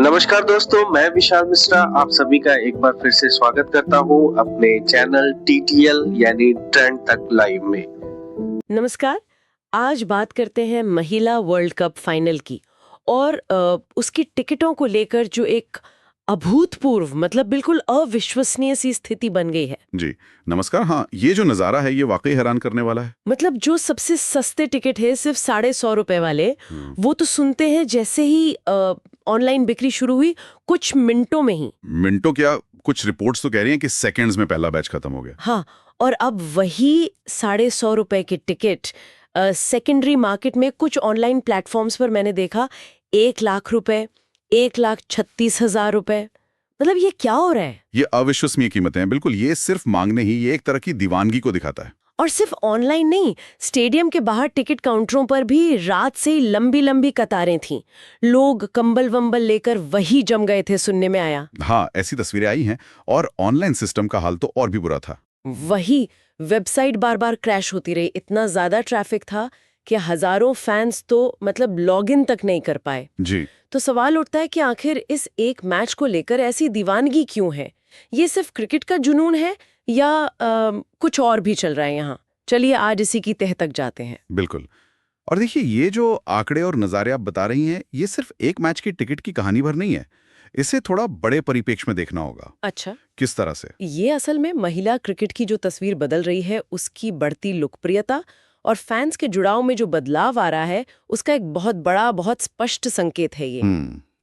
नमस्कार दोस्तों, मैं विशाल मिश्रा आप सभी का एक बार फिर से स्वागत करता हूँ अपने चैनल टीटीएल यानी ट्रेंड तक लाइव में। नमस्कार। आज बात करते हैं महिला वर्ल्ड कप फाइनल की और उसकी टिकटों को लेकर जो एक अभूतपूर्व मतलब बिल्कुल अविश्वसनीय सी स्थिति बन गई है। जी नमस्कार। हाँ, ये जो नज़ारा है ये वाकई हैरान करने वाला है। मतलब जो सबसे सस्ते टिकट है सिर्फ 150 वाले, वो तो सुनते हैं जैसे ही ऑनलाइन बिक्री शुरू हुई कुछ मिनटों में ही। मिनटों क्या, कुछ रिपोर्ट्स तो कह रही हैं कि सेकंड्स में पहला बैच खत्म हो गया। हाँ, और अब वही 150 के टिकट सेकेंडरी मार्केट में कुछ ऑनलाइन प्लेटफॉर्म्स पर मैंने देखा 1,00,000 रुपए, 1,36,000 रुपए। मतलब ये क्या हो रहा है? ये अविश्वसनीय कीमतें हैं। बिल्कुल, ये सिर्फ मांग नहीं, ये एक तरह की दीवानगी को दिखाता है। और सिर्फ ऑनलाइन नहीं, स्टेडियम के बाहर टिकट काउंटरों पर भी रात से ही लंबी लंबी कतारें थीं। लोग कंबल वंबल लेकर वही जम गए थे, सुनने में आया। हाँ, ऐसी तस्वीरें आई हैं। और ऑनलाइन सिस्टम का हाल तो और भी बुरा था। वही वेबसाइट बार बार क्रैश होती रही, इतना ज्यादा ट्रैफिक था कि हजारों फैंस तो मतलब लॉगिन तक नहीं कर पाए। जी तो सवाल उठता है कि आखिर इस एक मैच को लेकर ऐसी दीवानगी क्यों है? ये सिर्फ क्रिकेट का जुनून है या कुछ और भी चल रहा है यहाँ? चलिए आज इसी की तह तक जाते हैं। बिल्कुल। और देखिए, ये जो आंकड़े और नज़ारे आप बता रही हैं, ये सिर्फ एक मैच की टिकट की कहानी भर नहीं है। इसे थोड़ा बड़े परिप्रेक्ष्य में देखना होगा। अच्छा, किस तरह से? ये असल में महिला क्रिकेट की जो तस्वीर बदल रही है, उसकी बढ़ती लोकप्रियता और फैंस के जुड़ाव में जो बदलाव आ रहा है, उसका एक बहुत बड़ा, बहुत स्पष्ट संकेत है ये।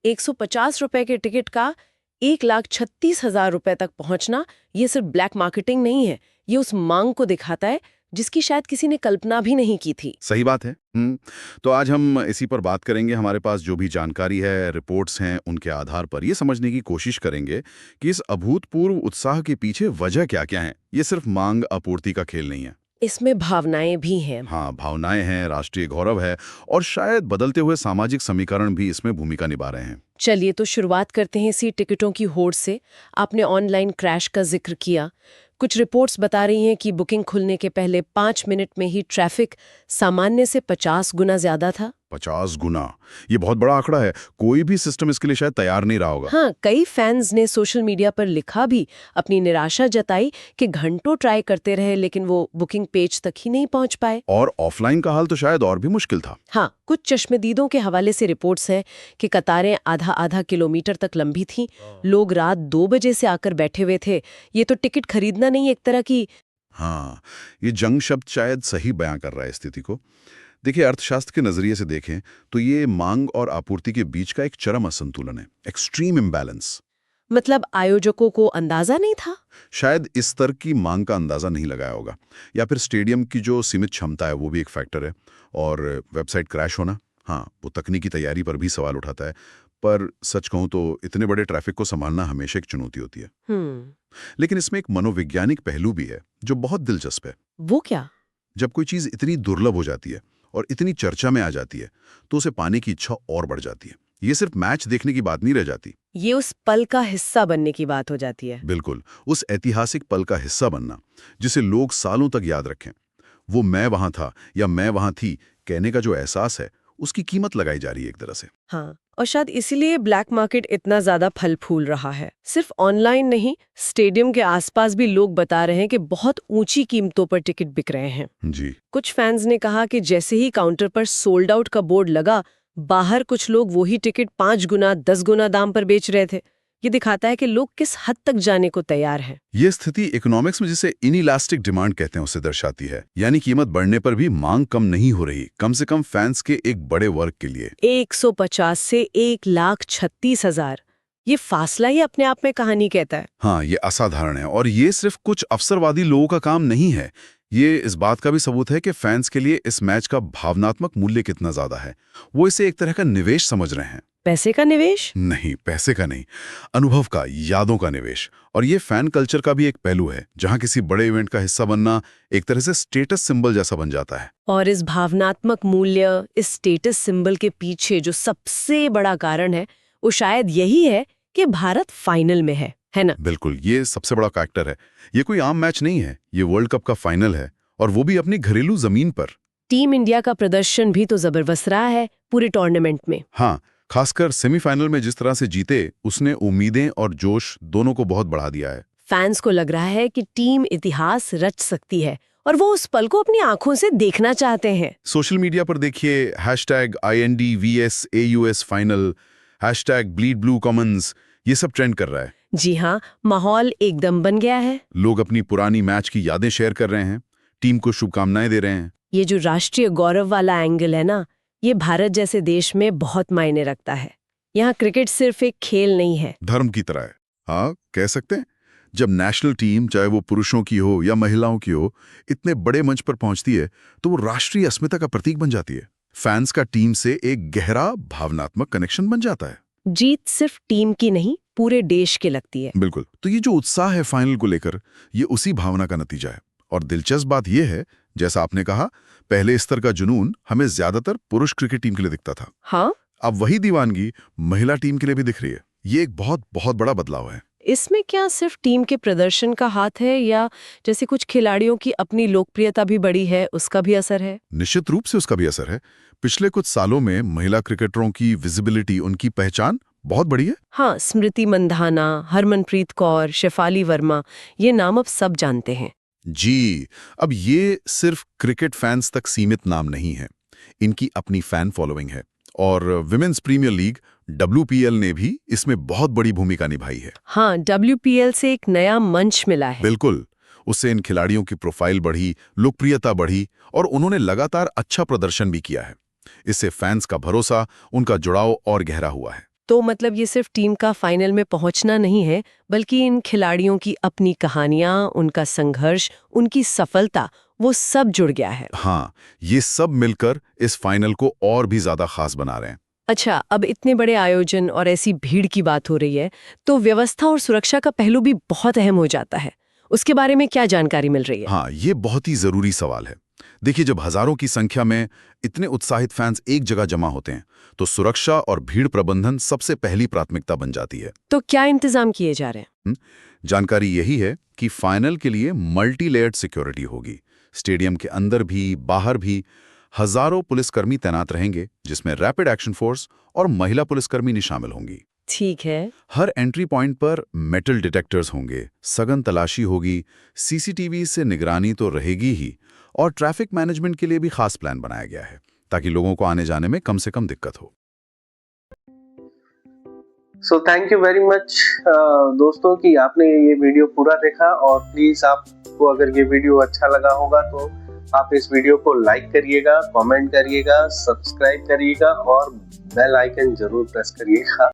150 रुपए के टिकट का 1,36,000 रुपए तक पहुंचना, ये सिर्फ ब्लैक मार्केटिंग नहीं है, ये उस मांग को दिखाता है जिसकी शायद किसी ने कल्पना भी नहीं की थी। सही बात है। तो आज हम इसी पर बात करेंगे। हमारे पास जो भी जानकारी है, रिपोर्ट्स हैं, उनके आधार पर ये समझने की कोशिश करेंगे कि इस अभूतपूर्व उत्साह के पीछे वजह क्या-क्या है। ये सिर्फ मांग आपूर्ति का खेल नहीं है। इसमें भावनाएं भी हैं। हाँ, भावनाएं हैं, राष्ट्रीय गौरव है और शायद बदलते हुए सामाजिक समीकरण भी इसमें भूमिका निभा रहे हैं। चलिए तो शुरुआत करते हैं इसी टिकटों की होड़ से। आपने ऑनलाइन क्रैश का जिक्र किया। कुछ रिपोर्ट्स बता रही हैं कि बुकिंग खुलने के पहले 5 मिनट में ही ट्रैफिक सामान्य से 50 गुना ज्यादा था। 50 गुना, ये बहुत बड़ा आंकड़ा है। कोई भी सिस्टम इसके लिए शायद तैयार नहीं रहा होगा। हाँ, कई फैंस ने सोशल मीडिया पर लिखा भी, अपनी निराशा जताई कि घंटों ट्राई करते रहे लेकिन वो बुकिंग पेज तक ही नहीं पहुंच पाए। और ऑफलाइन का हाल तो शायद और भी मुश्किल था। हाँ, कुछ चश्मदीदों के हवाले से रिपोर्ट्स हैं कि कतारें आधा किलोमीटर तक लंबी थीं। लोग रात 2 बजे से आकर बैठे हुए थे। ये तो टिकट खरीदना नहीं, एक तरह की। हाँ, ये जंग शब्द शायद सही बयां कर रहा है स्थिति को। देखिए, अर्थशास्त्र के नजरिए से देखें तो ये मांग और आपूर्ति के बीच का एक चरम असंतुलन है, एक्सट्रीम इम्बैलेंस। मतलब आयोजकों को अंदाजा नहीं था? शायद इस स्तर की मांग का अंदाजा नहीं लगाया होगा, या फिर स्टेडियम की जो सीमित क्षमता है वो भी एक फैक्टर है। और वेबसाइट क्रैश होना, हाँ, वो तकनीकी तैयारी पर भी सवाल उठाता है। पर सच कहूं तो इतने बड़े ट्रैफिक को संभालना हमेशा एक चुनौती होती है। लेकिन इसमें एक मनोवैज्ञानिक पहलू भी है जो बहुत दिलचस्प है। वो क्या? जब कोई चीज इतनी दुर्लभ हो जाती है और इतनी चर्चा में आ जाती है तो उसे पाने की इच्छा और बढ़ जाती है। ये सिर्फ मैच देखने की बात नहीं रह जाती, ये उस पल का हिस्सा बनने की बात हो जाती है। बिल्कुल, उस ऐतिहासिक पल का हिस्सा बनना जिसे लोग सालों तक याद रखें। वो मैं वहां था या मैं वहां थी कहने का जो एहसास है, उसकी कीमत लगाई जा रही है एक तरह से। हाँ, और शायद इसीलिए ब्लैक मार्केट इतना ज्यादा फल फूल रहा है। सिर्फ ऑनलाइन नहीं, स्टेडियम के आसपास भी लोग बता रहे हैं कि बहुत ऊंची कीमतों पर टिकट बिक रहे हैं। जी, कुछ फैंस ने कहा कि जैसे ही काउंटर पर सोल्ड आउट का बोर्ड लगा, बाहर कुछ लोग वही टिकट 5 गुना 10 गुना दाम पर बेच रहे थे। ये दिखाता है कि लोग किस हद तक जाने को तैयार हैं। ये स्थिति इकोनॉमिक्स में जिसे इनइलास्टिक डिमांड कहते हैं उसे दर्शाती है। यानी कीमत बढ़ने पर भी मांग कम नहीं हो रही, कम से कम फैंस के एक बड़े वर्ग के लिए। 150 से 1,36,000, ये फासला ही अपने आप में कहानी कहता है। हाँ, ये असाधारण है। और ये सिर्फ कुछ अवसरवादी लोगों का काम नहीं है, ये इस बात का भी सबूत है कि फैंस के लिए इस मैच का भावनात्मक मूल्य कितना ज्यादा है। वो इसे एक तरह का निवेश समझ रहे हैं। पैसे का निवेश? नहीं, पैसे का नहीं, अनुभव का, यादों का निवेश। और ये फैन कल्चर का भी एक पहलू है, जहां किसी बड़े इवेंट का हिस्सा बनना एक तरह से स्टेटस सिंबल जैसा बन जाता है। और इस भावनात्मक मूल्य, इस स्टेटस सिंबल के पीछे जो सबसे बड़ा कारण है, वो शायद यही है कि भारत फाइनल में है ना? बिल्कुल, ये सबसे बड़ा फैक्टर है। ये कोई आम मैच नहीं है, ये वर्ल्ड कप का फाइनल है, और वो भी अपनी घरेलू जमीन पर। टीम इंडिया का प्रदर्शन भी तो जबरदस्त रहा है पूरे टूर्नामेंट में। हाँ, खासकर सेमीफाइनल में जिस तरह से जीते, उसने उम्मीदें और जोश दोनों को बहुत बढ़ा दिया है। फैंस को लग रहा है कि टीम इतिहास रच सकती है और वो उस पल को अपनी आंखों से देखना चाहते हैं। सोशल मीडिया पर देखिए #INDVSAUS फाइनल, #BleedBlueCommons, ये सब ट्रेंड कर रहा है। जी हाँ, माहौल एकदम बन गया है। लोग अपनी पुरानी मैच की यादें शेयर कर रहे हैं, टीम को शुभकामनाएं दे रहे हैं। ये जो राष्ट्रीय गौरव वाला एंगल है ना, ये भारत जैसे देश में बहुत मायने रखता है। यहाँ क्रिकेट सिर्फ एक खेल नहीं है, धर्म की तरह है। हाँ, कह सकते हैं। जब नेशनल टीम, चाहे वो पुरुषों की हो या महिलाओं की हो, इतने बड़े मंच पर पहुंचती है तो वो राष्ट्रीय अस्मिता का प्रतीक बन जाती है। फैंस का टीम से एक गहरा भावनात्मक कनेक्शन बन जाता है। जीत सिर्फ टीम की नहीं, पूरे देश की लगती है। बिल्कुल। तो ये जो उत्साह है फाइनल को लेकर, ये उसी भावना का नतीजा है। और दिलचस्प बात यह है, जैसा आपने कहा, पहले स्तर का जुनून हमें ज्यादातर पुरुष क्रिकेट टीम के लिए दिखता था। हाँ, अब वही दीवानगी महिला टीम के लिए भी दिख रही है। ये एक बहुत बहुत बड़ा बदलाव है। इसमें क्या सिर्फ टीम के प्रदर्शन का हाथ है, या जैसे कुछ खिलाड़ियों की अपनी लोकप्रियता भी बढ़ी है, उसका भी असर है? निश्चित रूप से उसका भी असर है। पिछले कुछ सालों में महिला क्रिकेटरों की विजिबिलिटी, उनकी पहचान बहुत बढ़ी है। हाँ, स्मृति मंधाना, हरमनप्रीत कौर, शेफाली वर्मा, ये नाम अब सब जानते हैं। जी, अब ये सिर्फ क्रिकेट फैंस तक सीमित नाम नहीं है, इनकी अपनी फैन फॉलोइंग है। और विमेंस प्रीमियर लीग WPL ने भी इसमें बहुत बड़ी भूमिका निभाई है। हाँ, WPL से एक नया मंच मिला है। बिल्कुल, उससे इन खिलाड़ियों की प्रोफाइल बढ़ी, लोकप्रियता बढ़ी और उन्होंने लगातार अच्छा प्रदर्शन भी किया है। इससे फैंस का भरोसा, उनका जुड़ाव और गहरा हुआ है। तो मतलब ये सिर्फ टीम का फाइनल में पहुंचना नहीं है, बल्कि इन खिलाड़ियों की अपनी कहानियां, उनका संघर्ष, उनकी सफलता, वो सब जुड़ गया है। हाँ, ये सब मिलकर इस फाइनल को और भी ज्यादा खास बना रहे हैं। अच्छा, अब इतने बड़े आयोजन और ऐसी भीड़ की बात हो रही है, तो व्यवस्था और सुरक्षा का पहलू भी बहुत अहम हो जाता है। उसके बारे में क्या जानकारी मिल रही है? हाँ, ये बहुत ही जरूरी सवाल है। देखिए, जब हजारों की संख्या में इतने उत्साहित फैंस एक जगह जमा होते हैं, तो सुरक्षा और भीड़ प्रबंधन सबसे पहली प्राथमिकता बन जाती है। तो क्या इंतजाम किए जा रहे हैं? जानकारी यही है कि फाइनल के लिए मल्टी लेयर्ड सिक्योरिटी होगी। स्टेडियम के अंदर भी, बाहर भी हजारों पुलिसकर्मी तैनात रहेंगे, जिसमें रैपिड एक्शन फोर्स और महिला पुलिसकर्मी शामिल होंगी। ठीक है। हर एंट्री पॉइंट पर मेटल डिटेक्टर्स होंगे, सघन तलाशी होगी, CCTV से निगरानी तो रहेगी ही, और ट्रैफिक मैनेजमेंट के लिए भी खास प्लान बनाया गया है, ताकि लोगों को आने जाने में कम से कम दिक्कत हो। So thank you very much दोस्तों कि आपने ये वीडियो पूरा देखा। और प्लीज आपको अगर ये वीडियो अच्छा लगा होगा तो आप इस वीडियो को लाइक करिएगा, कमेंट करिएगा, सब्सक्राइब करिएगा और बेल आइकन जरूर प्रेस करिएगा।